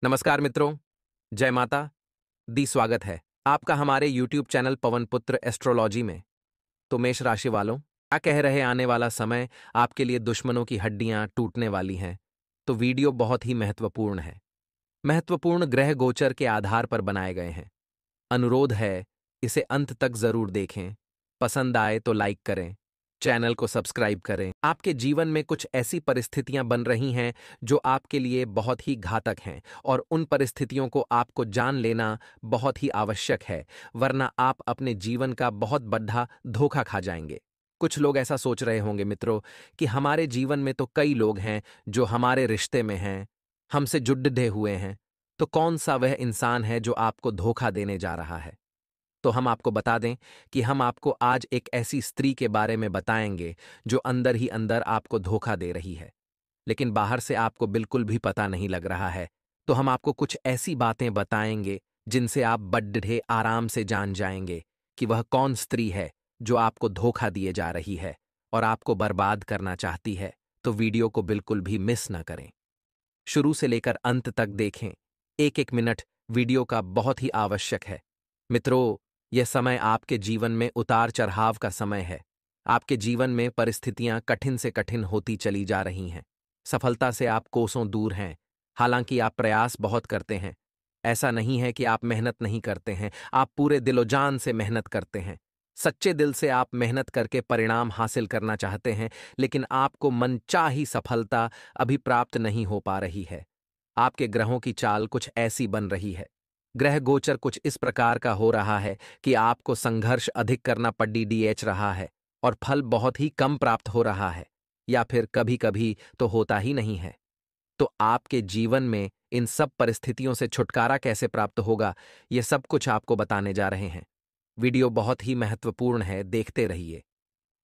नमस्कार मित्रों, जय माता दी। स्वागत है आपका हमारे यूट्यूब चैनल पवन पुत्र एस्ट्रोलॉजी में। तो मेष राशि वालों, क्या कह रहे आने वाला समय आपके लिए दुश्मनों की हड्डियां टूटने वाली हैं। तो वीडियो बहुत ही महत्वपूर्ण है। महत्वपूर्ण ग्रह गोचर के आधार पर बनाए गए हैं। अनुरोध है, इसे अंत तक जरूर देखें। पसंद आए तो लाइक करें, चैनल को सब्सक्राइब करें। आपके जीवन में कुछ ऐसी परिस्थितियां बन रही हैं जो आपके लिए बहुत ही घातक हैं, और उन परिस्थितियों को आपको जान लेना बहुत ही आवश्यक है, वरना आप अपने जीवन का बहुत बड़ा धोखा खा जाएंगे। कुछ लोग ऐसा सोच रहे होंगे मित्रों कि हमारे जीवन में तो कई लोग हैं जो हमारे रिश्ते में हैं, हमसे जुड़े हुए हैं, तो कौन सा वह इंसान है जो आपको धोखा देने जा रहा है। तो हम आपको बता दें कि हम आपको आज एक ऐसी स्त्री के बारे में बताएंगे जो अंदर ही अंदर आपको धोखा दे रही है, लेकिन बाहर से आपको बिल्कुल भी पता नहीं लग रहा है। तो हम आपको कुछ ऐसी बातें बताएंगे जिनसे आप बड़े आराम से जान जाएंगे कि वह कौन स्त्री है जो आपको धोखा दिए जा रही है और आपको बर्बाद करना चाहती है। तो वीडियो को बिल्कुल भी मिस न करें, शुरू से लेकर अंत तक देखें। एक एक मिनट वीडियो का बहुत ही आवश्यक है। मित्रों, यह समय आपके जीवन में उतार चढ़ाव का समय है। आपके जीवन में परिस्थितियां कठिन से कठिन होती चली जा रही हैं। सफलता से आप कोसों दूर हैं, हालांकि आप प्रयास बहुत करते हैं। ऐसा नहीं है कि आप मेहनत नहीं करते हैं, आप पूरे दिलोजान से मेहनत करते हैं। सच्चे दिल से आप मेहनत करके परिणाम हासिल करना चाहते हैं, लेकिन आपको मनचाही सफलता अभी प्राप्त नहीं हो पा रही है। आपके ग्रहों की चाल कुछ ऐसी बन रही है, ग्रह गोचर कुछ इस प्रकार का हो रहा है कि आपको संघर्ष अधिक करना पड़ रहा है और फल बहुत ही कम प्राप्त हो रहा है, या फिर कभी कभी तो होता ही नहीं है। तो आपके जीवन में इन सब परिस्थितियों से छुटकारा कैसे प्राप्त होगा, ये सब कुछ आपको बताने जा रहे हैं। वीडियो बहुत ही महत्वपूर्ण है, देखते रहिए।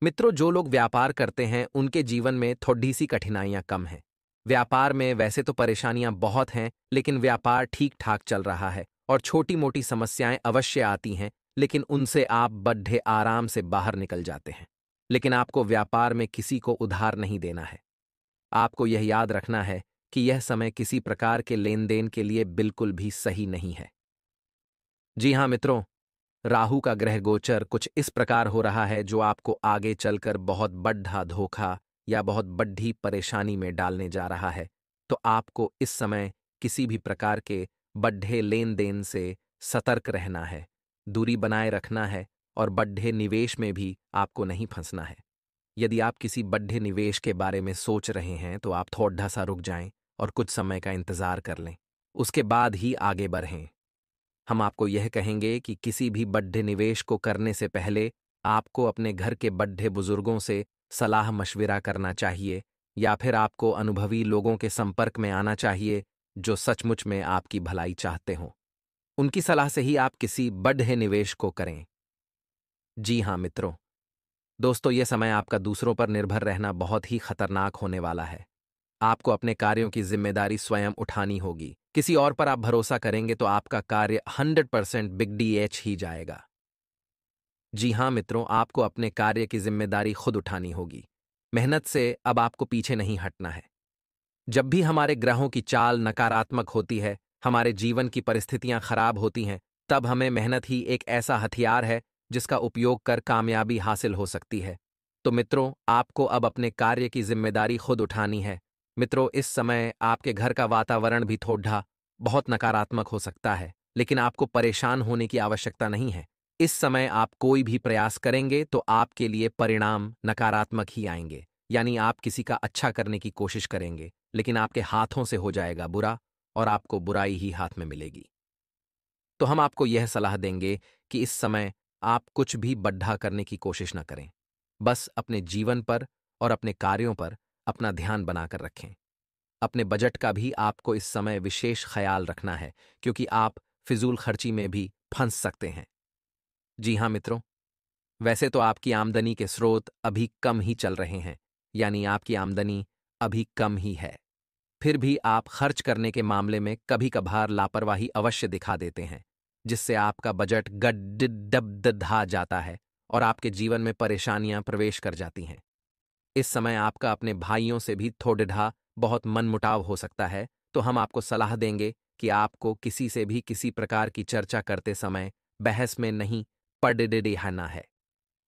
मित्रों, जो लोग व्यापार करते हैं उनके जीवन में थोड़ी सी कठिनाइयां कम हैं। व्यापार में वैसे तो परेशानियां बहुत हैं, लेकिन व्यापार ठीक ठाक चल रहा है और छोटी मोटी समस्याएं अवश्य आती हैं, लेकिन उनसे आप बड़े आराम से बाहर निकल जाते हैं। लेकिन आपको व्यापार में किसी को उधार नहीं देना है। आपको यह याद रखना है कि यह समय किसी प्रकार के लेन देन के लिए बिल्कुल भी सही नहीं है। जी हाँ मित्रों, राहु का ग्रह गोचर कुछ इस प्रकार हो रहा है जो आपको आगे चलकर बहुत बड़ा धोखा या बहुत बड़ी परेशानी में डालने जा रहा है। तो आपको इस समय किसी भी प्रकार के बड्ढे लेन देन से सतर्क रहना है, दूरी बनाए रखना है, और बड्ढे निवेश में भी आपको नहीं फंसना है। यदि आप किसी बड्ढे निवेश के बारे में सोच रहे हैं तो आप थोड़ा सा रुक जाएं और कुछ समय का इंतजार कर लें, उसके बाद ही आगे बढ़ें। हम आपको यह कहेंगे कि किसी भी बड्ढे निवेश को करने से पहले आपको अपने घर के बड्ढे बुजुर्गों से सलाह मशविरा करना चाहिए, या फिर आपको अनुभवी लोगों के संपर्क में आना चाहिए जो सचमुच में आपकी भलाई चाहते हों। उनकी सलाह से ही आप किसी बड्ढे निवेश को करें। जी हाँ मित्रों, दोस्तों, यह समय आपका दूसरों पर निर्भर रहना बहुत ही खतरनाक होने वाला है। आपको अपने कार्यों की जिम्मेदारी स्वयं उठानी होगी। किसी और पर आप भरोसा करेंगे तो आपका कार्य 100% बिग डीएच ही जाएगा। जी हाँ मित्रों, आपको अपने कार्य की जिम्मेदारी खुद उठानी होगी। मेहनत से अब आपको पीछे नहीं हटना है। जब भी हमारे ग्रहों की चाल नकारात्मक होती है, हमारे जीवन की परिस्थितियां खराब होती हैं, तब हमें मेहनत ही एक ऐसा हथियार है जिसका उपयोग कर कामयाबी हासिल हो सकती है। तो मित्रों, आपको अब अपने कार्य की जिम्मेदारी खुद उठानी है। मित्रों, इस समय आपके घर का वातावरण भी थोड़ा बहुत नकारात्मक हो सकता है, लेकिन आपको परेशान होने की आवश्यकता नहीं है। इस समय आप कोई भी प्रयास करेंगे तो आपके लिए परिणाम नकारात्मक ही आएंगे, यानी आप किसी का अच्छा करने की कोशिश करेंगे, लेकिन आपके हाथों से हो जाएगा बुरा और आपको बुराई ही हाथ में मिलेगी। तो हम आपको यह सलाह देंगे कि इस समय आप कुछ भी बड्ढा करने की कोशिश न करें। बस अपने जीवन पर और अपने कार्यों पर अपना ध्यान बनाकर रखें। अपने बजट का भी आपको इस समय विशेष ख्याल रखना है, क्योंकि आप फिजूल खर्ची में भी फंस सकते हैं। जी हाँ मित्रों, वैसे तो आपकी आमदनी के स्रोत अभी कम ही चल रहे हैं, यानी आपकी आमदनी अभी कम ही है। फिर भी आप खर्च करने के मामले में कभी कभार लापरवाही अवश्य दिखा देते हैं, जिससे आपका बजट गड्ढा जाता है और आपके जीवन में परेशानियां प्रवेश कर जाती हैं। इस समय आपका अपने भाइयों से भी थोड़ा बहुत मनमुटाव हो सकता है, तो हम आपको सलाह देंगे कि आपको किसी से भी किसी प्रकार की चर्चा करते समय बहस में नहीं पड़ना है।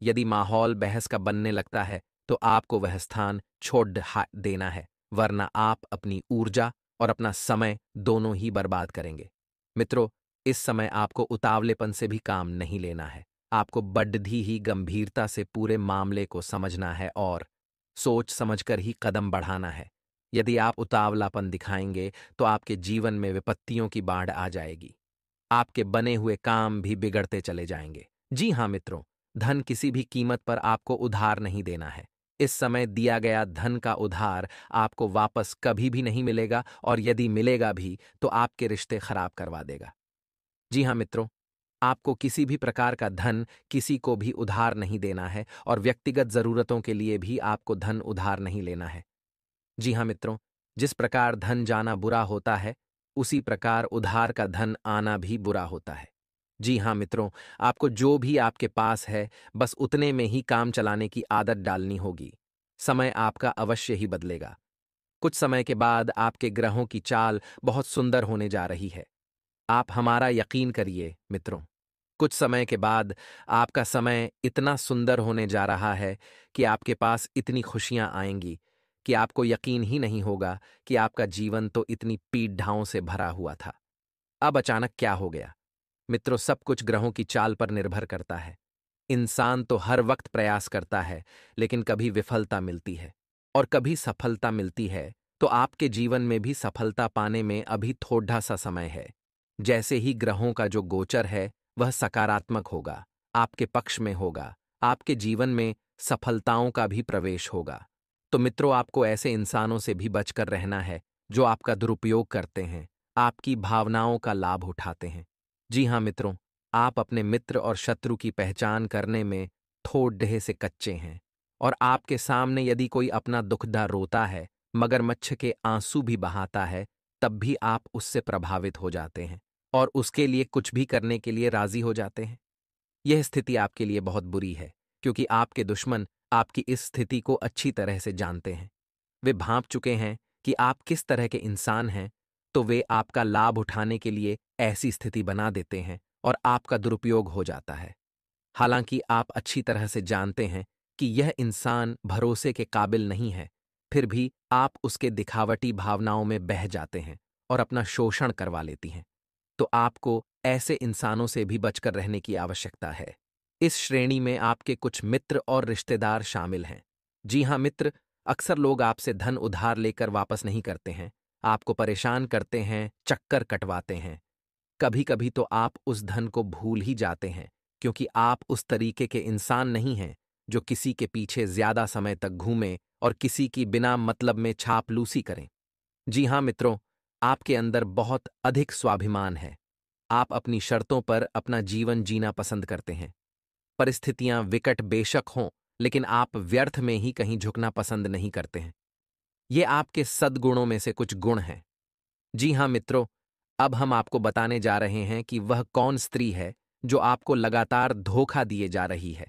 यदि माहौल बहस का बनने लगता है तो आपको वह स्थान छोड़ देना है, वरना आप अपनी ऊर्जा और अपना समय दोनों ही बर्बाद करेंगे। मित्रों, इस समय आपको उतावलेपन से भी काम नहीं लेना है। आपको बड्डी ही गंभीरता से पूरे मामले को समझना है और सोच समझकर ही कदम बढ़ाना है। यदि आप उतावलापन दिखाएंगे तो आपके जीवन में विपत्तियों की बाढ़ आ जाएगी। आपके बने हुए काम भी बिगड़ते चले जाएंगे। जी हाँ मित्रों, धन किसी भी कीमत पर आपको उधार नहीं देना है। इस समय दिया गया धन का उधार आपको वापस कभी भी नहीं मिलेगा, और यदि मिलेगा भी तो आपके रिश्ते खराब करवा देगा। जी हाँ मित्रों, आपको किसी भी प्रकार का धन किसी को भी उधार नहीं देना है, और व्यक्तिगत जरूरतों के लिए भी आपको धन उधार नहीं लेना है। जी हाँ मित्रों, जिस प्रकार धन जाना बुरा होता है, उसी प्रकार उधार का धन आना भी बुरा होता है। जी हाँ मित्रों, आपको जो भी आपके पास है बस उतने में ही काम चलाने की आदत डालनी होगी। समय आपका अवश्य ही बदलेगा। कुछ समय के बाद आपके ग्रहों की चाल बहुत सुंदर होने जा रही है। आप हमारा यकीन करिए मित्रों, कुछ समय के बाद आपका समय इतना सुंदर होने जा रहा है कि आपके पास इतनी खुशियां आएंगी कि आपको यकीन ही नहीं होगा कि आपका जीवन तो इतनी पीड़ से भरा हुआ था। अब अचानक क्या हो गया? मित्रों, सब कुछ ग्रहों की चाल पर निर्भर करता है। इंसान तो हर वक्त प्रयास करता है, लेकिन कभी विफलता मिलती है और कभी सफलता मिलती है। तो आपके जीवन में भी सफलता पाने में अभी थोड़ा सा समय है। जैसे ही ग्रहों का जो गोचर है वह सकारात्मक होगा, आपके पक्ष में होगा, आपके जीवन में सफलताओं का भी प्रवेश होगा। तो मित्रों, आपको ऐसे इंसानों से भी बचकर रहना है जो आपका दुरुपयोग करते हैं, आपकी भावनाओं का लाभ उठाते हैं। जी हाँ मित्रों, आप अपने मित्र और शत्रु की पहचान करने में थोड़े से कच्चे हैं, और आपके सामने यदि कोई अपना दुखदा रोता है, मगरमच्छ के आंसू भी बहाता है, तब भी आप उससे प्रभावित हो जाते हैं और उसके लिए कुछ भी करने के लिए राजी हो जाते हैं। यह स्थिति आपके लिए बहुत बुरी है, क्योंकि आपके दुश्मन आपकी इस स्थिति को अच्छी तरह से जानते हैं। वे भांप चुके हैं कि आप किस तरह के इंसान हैं, तो वे आपका लाभ उठाने के लिए ऐसी स्थिति बना देते हैं और आपका दुरुपयोग हो जाता है। हालांकि आप अच्छी तरह से जानते हैं कि यह इंसान भरोसे के काबिल नहीं है, फिर भी आप उसके दिखावटी भावनाओं में बह जाते हैं और अपना शोषण करवा लेती हैं। तो आपको ऐसे इंसानों से भी बचकर रहने की आवश्यकता है। इस श्रेणी में आपके कुछ मित्र और रिश्तेदार शामिल हैं। जी हाँ मित्र, अक्सर लोग आपसे धन उधार लेकर वापस नहीं करते हैं, आपको परेशान करते हैं, चक्कर कटवाते हैं। कभी कभी तो आप उस धन को भूल ही जाते हैं, क्योंकि आप उस तरीके के इंसान नहीं हैं जो किसी के पीछे ज्यादा समय तक घूमें और किसी की बिना मतलब में छापलूसी करें। जी हाँ मित्रों, आपके अंदर बहुत अधिक स्वाभिमान है। आप अपनी शर्तों पर अपना जीवन जीना पसंद करते हैं। परिस्थितियां विकट बेशक हों, लेकिन आप व्यर्थ में ही कहीं झुकना पसंद नहीं करते हैं। ये आपके सद्गुणों में से कुछ गुण हैं। जी हाँ मित्रों, अब हम आपको बताने जा रहे हैं कि वह कौन स्त्री है जो आपको लगातार धोखा दिए जा रही है,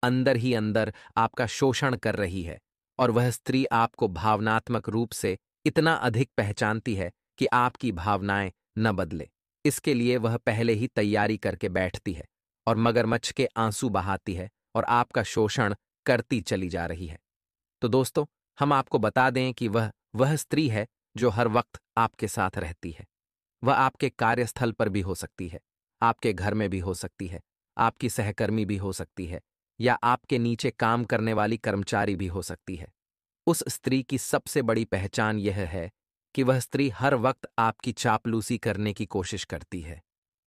अंदर ही अंदर आपका शोषण कर रही है, और वह स्त्री आपको भावनात्मक रूप से इतना अधिक पहचानती है कि आपकी भावनाएं न बदले। इसके लिए वह पहले ही तैयारी करके बैठती है और मगरमच्छ के आंसू बहाती है और आपका शोषण करती चली जा रही है। तो दोस्तों, हम आपको बता दें कि वह स्त्री है जो हर वक्त आपके साथ रहती है। वह आपके कार्यस्थल पर भी हो सकती है, आपके घर में भी हो सकती है, आपकी सहकर्मी भी हो सकती है, या आपके नीचे काम करने वाली कर्मचारी भी हो सकती है। उस स्त्री की सबसे बड़ी पहचान यह है कि वह स्त्री हर वक्त आपकी चापलूसी करने की कोशिश करती है।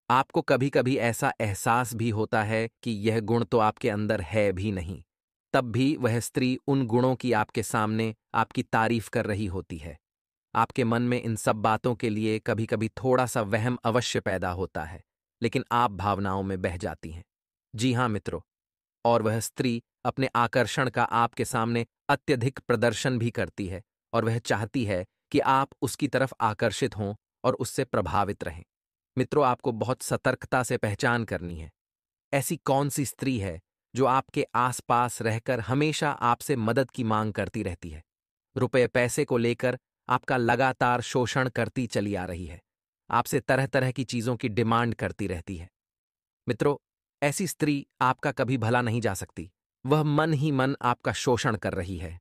आपको कभी कभी ऐसा एहसास भी होता है कि यह गुण तो आपके अंदर है भी नहीं, तब भी वह स्त्री उन गुणों की आपके सामने आपकी तारीफ कर रही होती है। आपके मन में इन सब बातों के लिए कभी कभी थोड़ा सा वहम अवश्य पैदा होता है, लेकिन आप भावनाओं में बह जाती हैं। जी हाँ मित्रों, और वह स्त्री अपने आकर्षण का आपके सामने अत्यधिक प्रदर्शन भी करती है, और वह चाहती है कि आप उसकी तरफ आकर्षित हों और उससे प्रभावित रहें। मित्रों, आपको बहुत सतर्कता से पहचान करनी है। ऐसी कौन सी स्त्री है जो आपके आसपास रहकर हमेशा आपसे मदद की मांग करती रहती है, रुपए पैसे को लेकर आपका लगातार शोषण करती चली आ रही है, आपसे तरह तरह की चीजों की डिमांड करती रहती है। मित्रों, ऐसी स्त्री आपका कभी भला नहीं जा सकती। वह मन ही मन आपका शोषण कर रही है।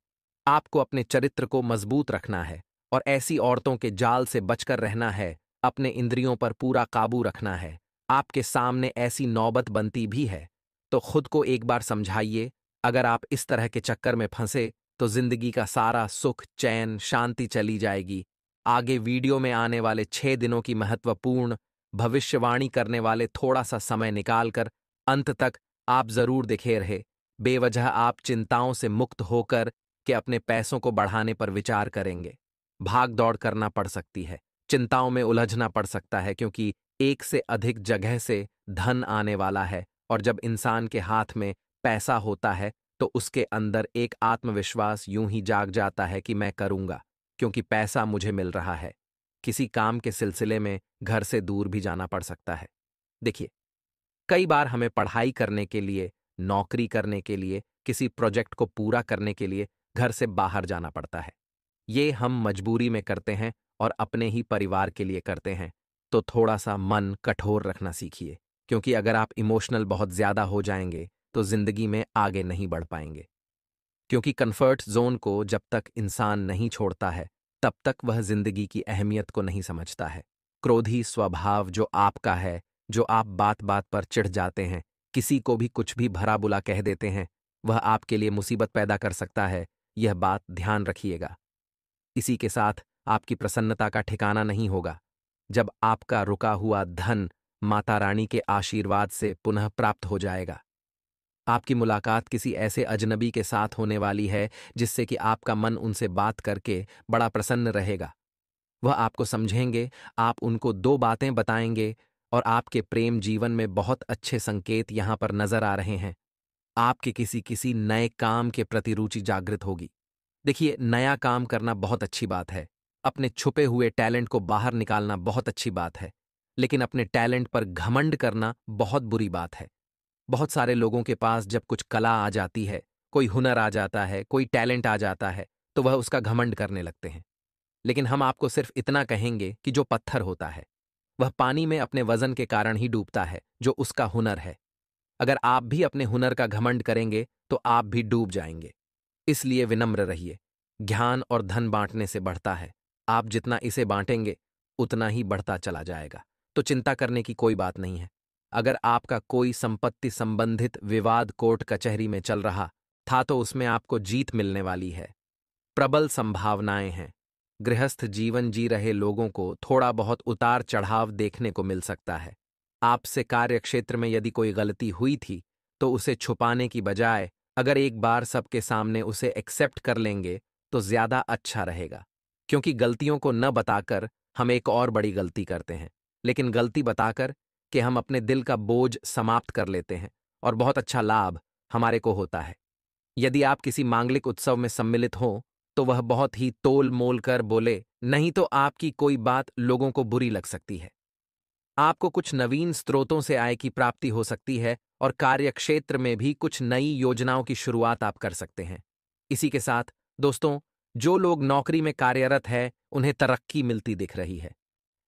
आपको अपने चरित्र को मजबूत रखना है और ऐसी औरतों के जाल से बचकर रहना है। अपने इंद्रियों पर पूरा काबू रखना है। आपके सामने ऐसी नौबत बनती भी है तो खुद को एक बार समझाइए। अगर आप इस तरह के चक्कर में फंसे तो जिंदगी का सारा सुख, चैन, शांति चली जाएगी। आगे वीडियो में आने वाले 6 दिनों की महत्वपूर्ण भविष्यवाणी करने वाले थोड़ा सा समय निकालकर अंत तक आप जरूर दिखे रहे। बेवजह आप चिंताओं से मुक्त होकर के अपने पैसों को बढ़ाने पर विचार करेंगे। भाग दौड़ करना पड़ सकती है, चिंताओं में उलझना पड़ सकता है, क्योंकि एक से अधिक जगह से धन आने वाला है और जब इंसान के हाथ में पैसा होता है तो उसके अंदर एक आत्मविश्वास यूं ही जाग जाता है कि मैं करूंगा, क्योंकि पैसा मुझे मिल रहा है। किसी काम के सिलसिले में घर से दूर भी जाना पड़ सकता है। देखिए, कई बार हमें पढ़ाई करने के लिए, नौकरी करने के लिए, किसी प्रोजेक्ट को पूरा करने के लिए घर से बाहर जाना पड़ता है। ये हम मजबूरी में करते हैं और अपने ही परिवार के लिए करते हैं। तो थोड़ा सा मन कठोर रखना सीखिए, क्योंकि अगर आप इमोशनल बहुत ज्यादा हो जाएंगे तो जिंदगी में आगे नहीं बढ़ पाएंगे। क्योंकि कंफर्ट जोन को जब तक इंसान नहीं छोड़ता है तब तक वह जिंदगी की अहमियत को नहीं समझता है। क्रोधी स्वभाव जो आपका है, जो आप बात बात पर चिढ़ जाते हैं, किसी को भी कुछ भी भला बुरा कह देते हैं, वह आपके लिए मुसीबत पैदा कर सकता है। यह बात ध्यान रखिएगा। इसी के साथ आपकी प्रसन्नता का ठिकाना नहीं होगा। जब आपका रुका हुआ धन माता रानी के आशीर्वाद से पुनः प्राप्त हो जाएगा। आपकी मुलाकात किसी ऐसे अजनबी के साथ होने वाली है जिससे कि आपका मन उनसे बात करके बड़ा प्रसन्न रहेगा। वह आपको समझेंगे, आप उनको 2 बातें बताएंगे और आपके प्रेम जीवन में बहुत अच्छे संकेत यहां पर नजर आ रहे हैं। आपके किसी किसी नए काम के प्रति रुचि जागृत होगी। देखिए, नया काम करना बहुत अच्छी बात है। अपने छुपे हुए टैलेंट को बाहर निकालना बहुत अच्छी बात है। लेकिन अपने टैलेंट पर घमंड करना बहुत बुरी बात है। बहुत सारे लोगों के पास जब कुछ कला आ जाती है, कोई हुनर आ जाता है, कोई टैलेंट आ जाता है, तो वह उसका घमंड करने लगते हैं। लेकिन हम आपको सिर्फ इतना कहेंगे कि जो पत्थर होता है वह पानी में अपने वजन के कारण ही डूबता है, जो उसका हुनर है। अगर आप भी अपने हुनर का घमंड करेंगे तो आप भी डूब जाएंगे। इसलिए विनम्र रहिए। ज्ञान और धन बांटने से बढ़ता है। आप जितना इसे बांटेंगे उतना ही बढ़ता चला जाएगा। तो चिंता करने की कोई बात नहीं है। अगर आपका कोई संपत्ति संबंधित विवाद कोर्ट कचहरी में चल रहा था तो उसमें आपको जीत मिलने वाली है। प्रबल संभावनाएं हैं। गृहस्थ जीवन जी रहे लोगों को थोड़ा बहुत उतार चढ़ाव देखने को मिल सकता है। आपसे कार्यक्षेत्र में यदि कोई गलती हुई थी तो उसे छुपाने की बजाय अगर एक बार सबके सामने उसे एक्सेप्ट कर लेंगे तो ज्यादा अच्छा रहेगा। क्योंकि गलतियों को न बताकर हम एक और बड़ी गलती करते हैं, लेकिन गलती बताकर कि हम अपने दिल का बोझ समाप्त कर लेते हैं और बहुत अच्छा लाभ हमारे को होता है। यदि आप किसी मांगलिक उत्सव में सम्मिलित हों तो वह बहुत ही तोल मोल कर बोले, नहीं तो आपकी कोई बात लोगों को बुरी लग सकती है। आपको कुछ नवीन स्रोतों से आय की प्राप्ति हो सकती है और कार्यक्षेत्र में भी कुछ नई योजनाओं की शुरुआत आप कर सकते हैं। इसी के साथ दोस्तों, जो लोग नौकरी में कार्यरत हैं उन्हें तरक्की मिलती दिख रही है।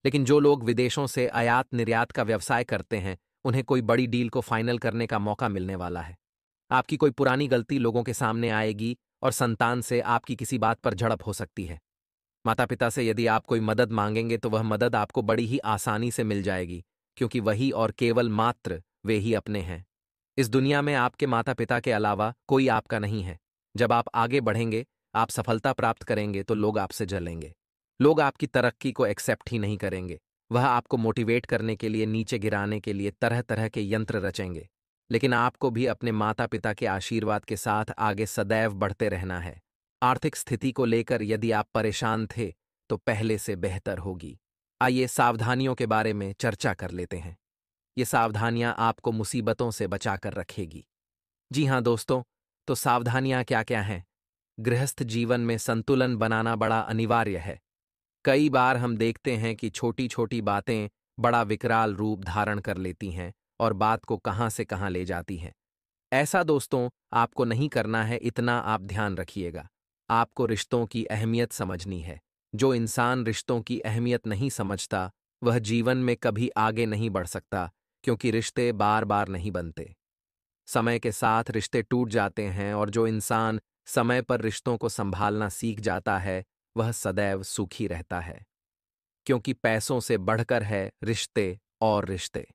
लेकिन जो लोग विदेशों से आयात निर्यात का व्यवसाय करते हैं उन्हें कोई बड़ी डील को फाइनल करने का मौका मिलने वाला है। आपकी कोई पुरानी गलती लोगों के सामने आएगी और संतान से आपकी किसी बात पर झड़प हो सकती है। माता पिता से यदि आप कोई मदद मांगेंगे तो वह मदद आपको बड़ी ही आसानी से मिल जाएगी, क्योंकि वही और केवल मात्र वे ही अपने हैं। इस दुनिया में आपके माता पिता के अलावा कोई आपका नहीं है। जब आप आगे बढ़ेंगे, आप सफलता प्राप्त करेंगे तो लोग आपसे जलेंगे। लोग आपकी तरक्की को एक्सेप्ट ही नहीं करेंगे। वह आपको मोटिवेट करने के लिए, नीचे गिराने के लिए तरह तरह के यंत्र रचेंगे। लेकिन आपको भी अपने माता पिता के आशीर्वाद के साथ आगे सदैव बढ़ते रहना है। आर्थिक स्थिति को लेकर यदि आप परेशान थे तो पहले से बेहतर होगी। आइए सावधानियों के बारे में चर्चा कर लेते हैं। ये सावधानियां आपको मुसीबतों से बचाकर रखेगी। जी हाँ दोस्तों, तो सावधानियां क्या क्या हैं? गृहस्थ जीवन में संतुलन बनाना बड़ा अनिवार्य है। कई बार हम देखते हैं कि छोटी छोटी बातें बड़ा विकराल रूप धारण कर लेती हैं और बात को कहां से कहां ले जाती हैं। ऐसा दोस्तों आपको नहीं करना है, इतना आप ध्यान रखिएगा। आपको रिश्तों की अहमियत समझनी है। जो इंसान रिश्तों की अहमियत नहीं समझता वह जीवन में कभी आगे नहीं बढ़ सकता, क्योंकि रिश्ते बार बार नहीं बनते। समय के साथ रिश्ते टूट जाते हैं, और जो इंसान समय पर रिश्तों को संभालना सीख जाता है, वह सदैव सुखी रहता है। क्योंकि पैसों से बढ़कर है रिश्ते, और रिश्ते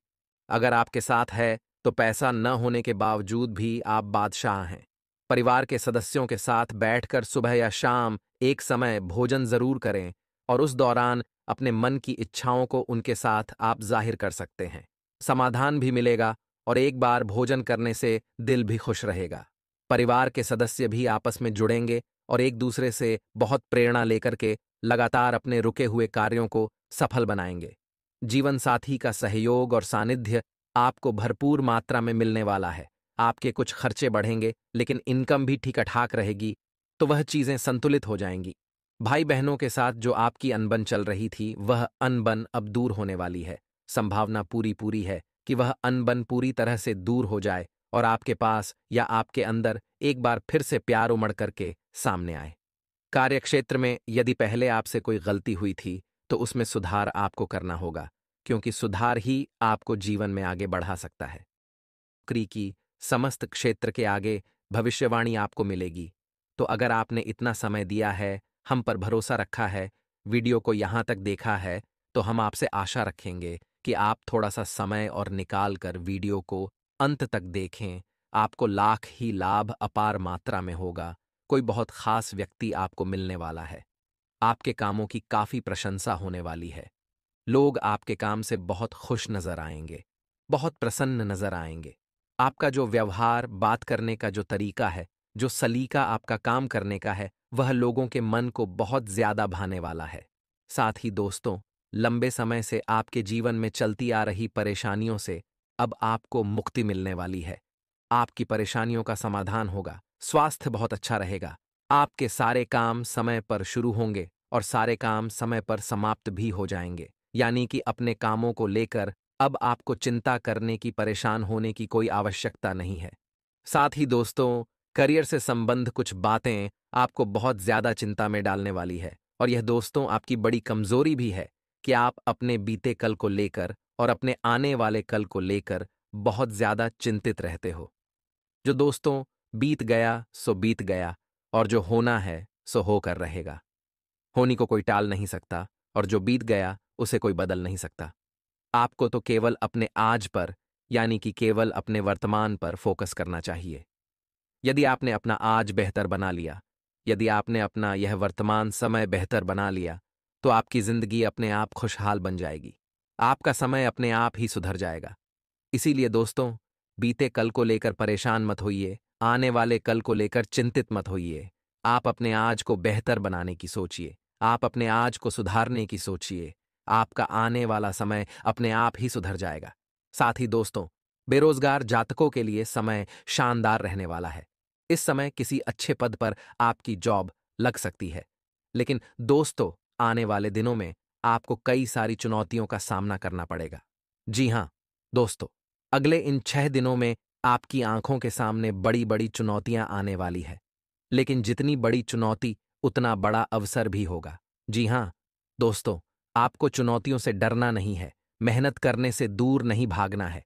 अगर आपके साथ है तो पैसा न होने के बावजूद भी आप बादशाह हैं। परिवार के सदस्यों के साथ बैठकर सुबह या शाम एक समय भोजन जरूर करें, और उस दौरान अपने मन की इच्छाओं को उनके साथ आप जाहिर कर सकते हैं। समाधान भी मिलेगा, और एक बार भोजन करने से दिल भी खुश रहेगा। परिवार के सदस्य भी आपस में जुड़ेंगे, और एक दूसरे से बहुत प्रेरणा लेकर के लगातार अपने रुके हुए कार्यों को सफल बनाएंगे। जीवन साथी का सहयोग और सानिध्य आपको भरपूर मात्रा में मिलने वाला है। आपके कुछ खर्चे बढ़ेंगे, लेकिन इनकम भी ठीक ठाक रहेगी, तो वह चीजें संतुलित हो जाएंगी। भाई बहनों के साथ जो आपकी अनबन चल रही थी, वह अनबन अब दूर होने वाली है। संभावना पूरी पूरी है कि वह अनबन पूरी तरह से दूर हो जाए, और आपके पास या आपके अंदर एक बार फिर से प्यार उमड़ करके सामने आए। कार्यक्षेत्र में यदि पहले आपसे कोई गलती हुई थी, तो उसमें सुधार आपको करना होगा, क्योंकि सुधार ही आपको जीवन में आगे बढ़ा सकता है। नौकरी की समस्त क्षेत्र के आगे भविष्यवाणी आपको मिलेगी। तो अगर आपने इतना समय दिया है, हम पर भरोसा रखा है, वीडियो को यहाँ तक देखा है, तो हम आपसे आशा रखेंगे कि आप थोड़ा सा समय और निकाल कर वीडियो को अंत तक देखें। आपको लाख ही लाभ अपार मात्रा में होगा। कोई बहुत खास व्यक्ति आपको मिलने वाला है। आपके कामों की काफी प्रशंसा होने वाली है। लोग आपके काम से बहुत खुश नजर आएंगे, बहुत प्रसन्न नजर आएंगे। आपका जो व्यवहार, बात करने का जो तरीका है, जो सलीका आपका काम करने का है, वह लोगों के मन को बहुत ज्यादा भाने वाला है। साथ ही दोस्तों, लंबे समय से आपके जीवन में चलती आ रही परेशानियों से अब आपको मुक्ति मिलने वाली है। आपकी परेशानियों का समाधान होगा, स्वास्थ्य बहुत अच्छा रहेगा, आपके सारे काम समय पर शुरू होंगे और सारे काम समय पर समाप्त भी हो जाएंगे। यानी कि अपने कामों को लेकर अब आपको चिंता करने की, परेशान होने की कोई आवश्यकता नहीं है। साथ ही दोस्तों, करियर से संबंध कुछ बातें आपको बहुत ज्यादा चिंता में डालने वाली है, और यह दोस्तों आपकी बड़ी कमजोरी भी है कि आप अपने बीते कल को लेकर और अपने आने वाले कल को लेकर बहुत ज्यादा चिंतित रहते हो। जो दोस्तों बीत गया सो बीत गया, और जो होना है सो होकर रहेगा। होनी को कोई टाल नहीं सकता, और जो बीत गया उसे कोई बदल नहीं सकता। आपको तो केवल अपने आज पर, यानी कि केवल अपने वर्तमान पर फोकस करना चाहिए। यदि आपने अपना आज बेहतर बना लिया, यदि आपने अपना यह वर्तमान समय बेहतर बना लिया, तो आपकी जिंदगी अपने आप खुशहाल बन जाएगी। आपका समय अपने आप ही सुधर जाएगा। इसीलिए दोस्तों, बीते कल को लेकर परेशान मत होइए, आने वाले कल को लेकर चिंतित मत होइए। आप अपने आज को बेहतर बनाने की सोचिए, आप अपने आज को सुधारने की सोचिए। आपका आने वाला समय अपने आप ही सुधर जाएगा। साथ ही दोस्तों, बेरोजगार जातकों के लिए समय शानदार रहने वाला है। इस समय किसी अच्छे पद पर आपकी जॉब लग सकती है। लेकिन दोस्तों, आने वाले दिनों में आपको कई सारी चुनौतियों का सामना करना पड़ेगा। जी हां दोस्तों, अगले इन 6 दिनों में आपकी आंखों के सामने बड़ी बड़ी चुनौतियां आने वाली है। लेकिन जितनी बड़ी चुनौती, उतना बड़ा अवसर भी होगा। जी हां दोस्तों, आपको चुनौतियों से डरना नहीं है, मेहनत करने से दूर नहीं भागना है।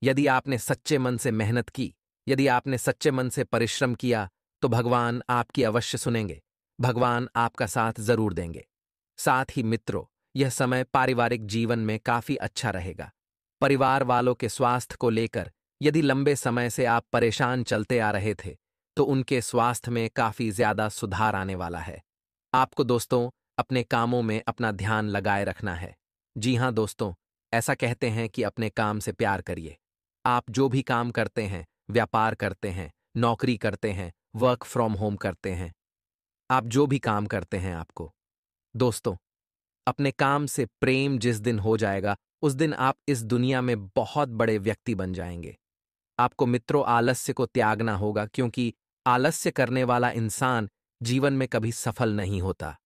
यदि आपने सच्चे मन से मेहनत की, यदि आपने सच्चे मन से परिश्रम किया, तो भगवान आपकी अवश्य सुनेंगे। भगवान आपका साथ जरूर देंगे। साथ ही मित्रों, यह समय पारिवारिक जीवन में काफी अच्छा रहेगा। परिवार वालों के स्वास्थ्य को लेकर यदि लंबे समय से आप परेशान चलते आ रहे थे, तो उनके स्वास्थ्य में काफी ज्यादा सुधार आने वाला है। आपको दोस्तों अपने कामों में अपना ध्यान लगाए रखना है। जी हां दोस्तों, ऐसा कहते हैं कि अपने काम से प्यार करिए। आप जो भी काम करते हैं, व्यापार करते हैं, नौकरी करते हैं, वर्क फ्रॉम होम करते हैं, आप जो भी काम करते हैं, आपको दोस्तों अपने काम से प्रेम जिस दिन हो जाएगा, उस दिन आप इस दुनिया में बहुत बड़े व्यक्ति बन जाएंगे। आपको मित्रों आलस्य को त्यागना होगा, क्योंकि आलस्य करने वाला इंसान जीवन में कभी सफल नहीं होता।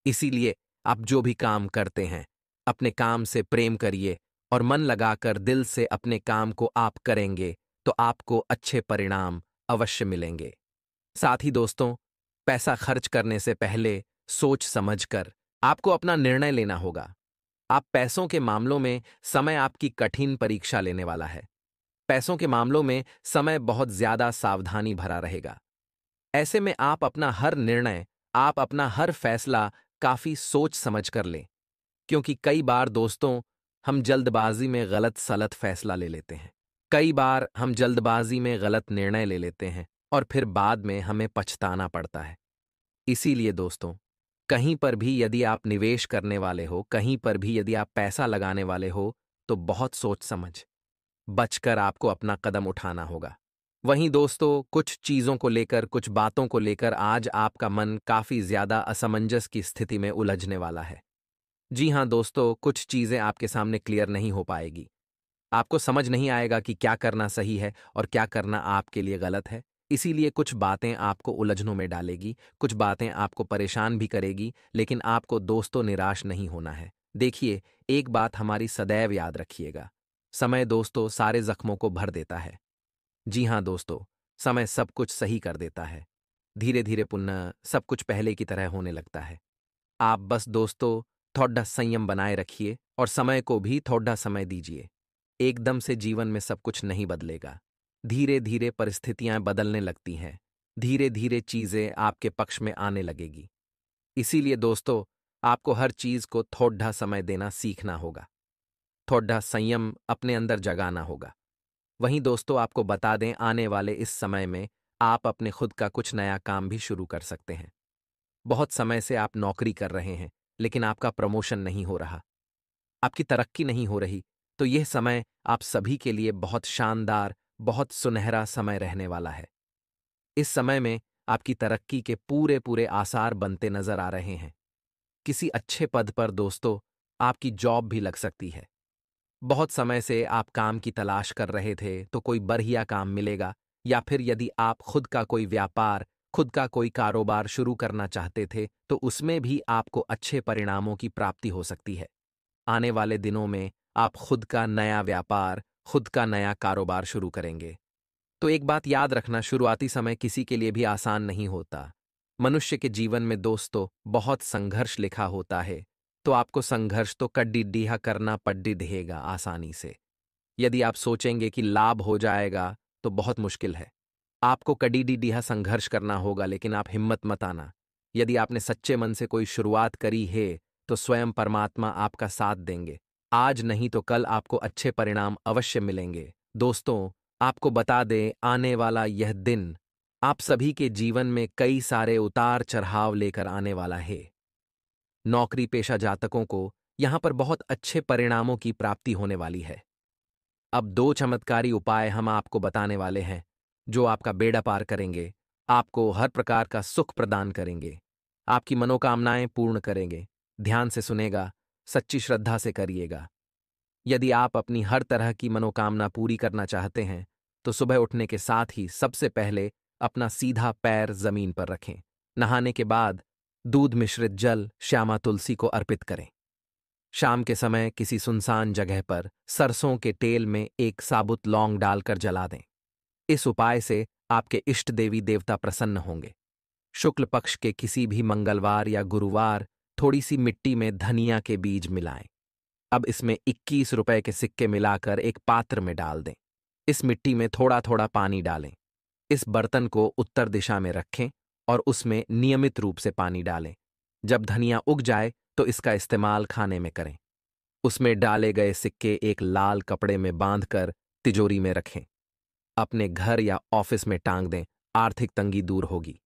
इसीलिए आप जो भी काम करते हैं, अपने काम से प्रेम करिए और मन लगाकर दिल से अपने काम को आप करेंगे, तो आपको अच्छे परिणाम अवश्य मिलेंगे। साथ ही दोस्तों, पैसा खर्च करने से पहले सोच समझकर आपको अपना निर्णय लेना होगा। आप पैसों के मामलों में समय आपकी कठिन परीक्षा लेने वाला है। पैसों के मामलों में समय बहुत ज्यादा सावधानी भरा रहेगा। ऐसे में आप अपना हर निर्णय, आप अपना हर फैसला काफी सोच समझ कर लें, क्योंकि कई बार दोस्तों हम जल्दबाजी में गलत सलत फैसला ले लेते हैं। कई बार हम जल्दबाजी में गलत निर्णय ले लेते हैं और फिर बाद में हमें पछताना पड़ता है। इसीलिए दोस्तों, कहीं पर भी यदि आप निवेश करने वाले हो, कहीं पर भी यदि आप पैसा लगाने वाले हो, तो बहुत सोच समझ बचकर आपको अपना कदम उठाना होगा। वहीं दोस्तों, कुछ चीजों को लेकर, कुछ बातों को लेकर आज आपका मन काफी ज्यादा असमंजस की स्थिति में उलझने वाला है। जी हाँ दोस्तों, कुछ चीजें आपके सामने क्लियर नहीं हो पाएगी। आपको समझ नहीं आएगा कि क्या करना सही है और क्या करना आपके लिए गलत है। इसीलिए कुछ बातें आपको उलझनों में डालेगी, कुछ बातें आपको परेशान भी करेगी, लेकिन आपको दोस्तों निराश नहीं होना है। देखिए, एक बात हमारी सदैव याद रखिएगा, समय दोस्तों सारे जख्मों को भर देता है। जी हाँ दोस्तों, समय सब कुछ सही कर देता है। धीरे धीरे पुनः सब कुछ पहले की तरह होने लगता है। आप बस दोस्तों थोड़ा संयम बनाए रखिए और समय को भी थोड़ा समय दीजिए। एकदम से जीवन में सब कुछ नहीं बदलेगा। धीरे धीरे परिस्थितियां बदलने लगती हैं। धीरे धीरे चीजें आपके पक्ष में आने लगेगी। इसीलिए दोस्तों, आपको हर चीज को थोड़ा समय देना सीखना होगा। थोड़ा संयम अपने अंदर जगाना होगा। वहीं दोस्तों, आपको बता दें, आने वाले इस समय में आप अपने खुद का कुछ नया काम भी शुरू कर सकते हैं। बहुत समय से आप नौकरी कर रहे हैं, लेकिन आपका प्रमोशन नहीं हो रहा, आपकी तरक्की नहीं हो रही, तो यह समय आप सभी के लिए बहुत शानदार, बहुत सुनहरा समय रहने वाला है। इस समय में आपकी तरक्की के पूरे पूरे आसार बनते नजर आ रहे हैं। किसी अच्छे पद पर दोस्तों आपकी जॉब भी लग सकती है। बहुत समय से आप काम की तलाश कर रहे थे, तो कोई बढ़िया काम मिलेगा, या फिर यदि आप खुद का कोई व्यापार, खुद का कोई कारोबार शुरू करना चाहते थे, तो उसमें भी आपको अच्छे परिणामों की प्राप्ति हो सकती है। आने वाले दिनों में आप खुद का नया व्यापार, खुद का नया कारोबार शुरू करेंगे। तो एक बात याद रखना, शुरुआती समय किसी के लिए भी आसान नहीं होता। मनुष्य के जीवन में दोस्तों बहुत संघर्ष लिखा होता है, तो आपको संघर्ष तो कड्डी करना पड्डिढेगा आसानी से। यदि आप सोचेंगे कि लाभ हो जाएगा, तो बहुत मुश्किल है। आपको कडीडीहा संघर्ष करना होगा, लेकिन आप हिम्मत मत आना। यदि आपने सच्चे मन से कोई शुरुआत करी है, तो स्वयं परमात्मा आपका साथ देंगे। आज नहीं तो कल आपको अच्छे परिणाम अवश्य मिलेंगे। दोस्तों, आपको बता दें, आने वाला यह दिन आप सभी के जीवन में कई सारे उतार चढ़ाव लेकर आने वाला है। नौकरी पेशा जातकों को यहां पर बहुत अच्छे परिणामों की प्राप्ति होने वाली है। अब दो चमत्कारी उपाय हम आपको बताने वाले हैं, जो आपका बेड़ा पार करेंगे, आपको हर प्रकार का सुख प्रदान करेंगे, आपकी मनोकामनाएं पूर्ण करेंगे। ध्यान से सुनेगा, सच्ची श्रद्धा से करिएगा। यदि आप अपनी हर तरह की मनोकामना पूरी करना चाहते हैं, तो सुबह उठने के साथ ही सबसे पहले अपना सीधा पैर जमीन पर रखें। नहाने के बाद दूध मिश्रित जल श्यामा तुलसी को अर्पित करें। शाम के समय किसी सुनसान जगह पर सरसों के तेल में एक साबुत लौंग डालकर जला दें। इस उपाय से आपके इष्ट देवी देवता प्रसन्न होंगे। शुक्ल पक्ष के किसी भी मंगलवार या गुरुवार थोड़ी सी मिट्टी में धनिया के बीज मिलाएं। अब इसमें 21 रुपए के सिक्के मिलाकर एक पात्र में डाल दें। इस मिट्टी में थोड़ा थोड़ा पानी डालें। इस बर्तन को उत्तर दिशा में रखें और उसमें नियमित रूप से पानी डालें। जब धनिया उग जाए तो इसका इस्तेमाल खाने में करें। उसमें डाले गए सिक्के एक लाल कपड़े में बांधकर तिजोरी में रखें। अपने घर या ऑफिस में टांग दें, आर्थिक तंगी दूर होगी।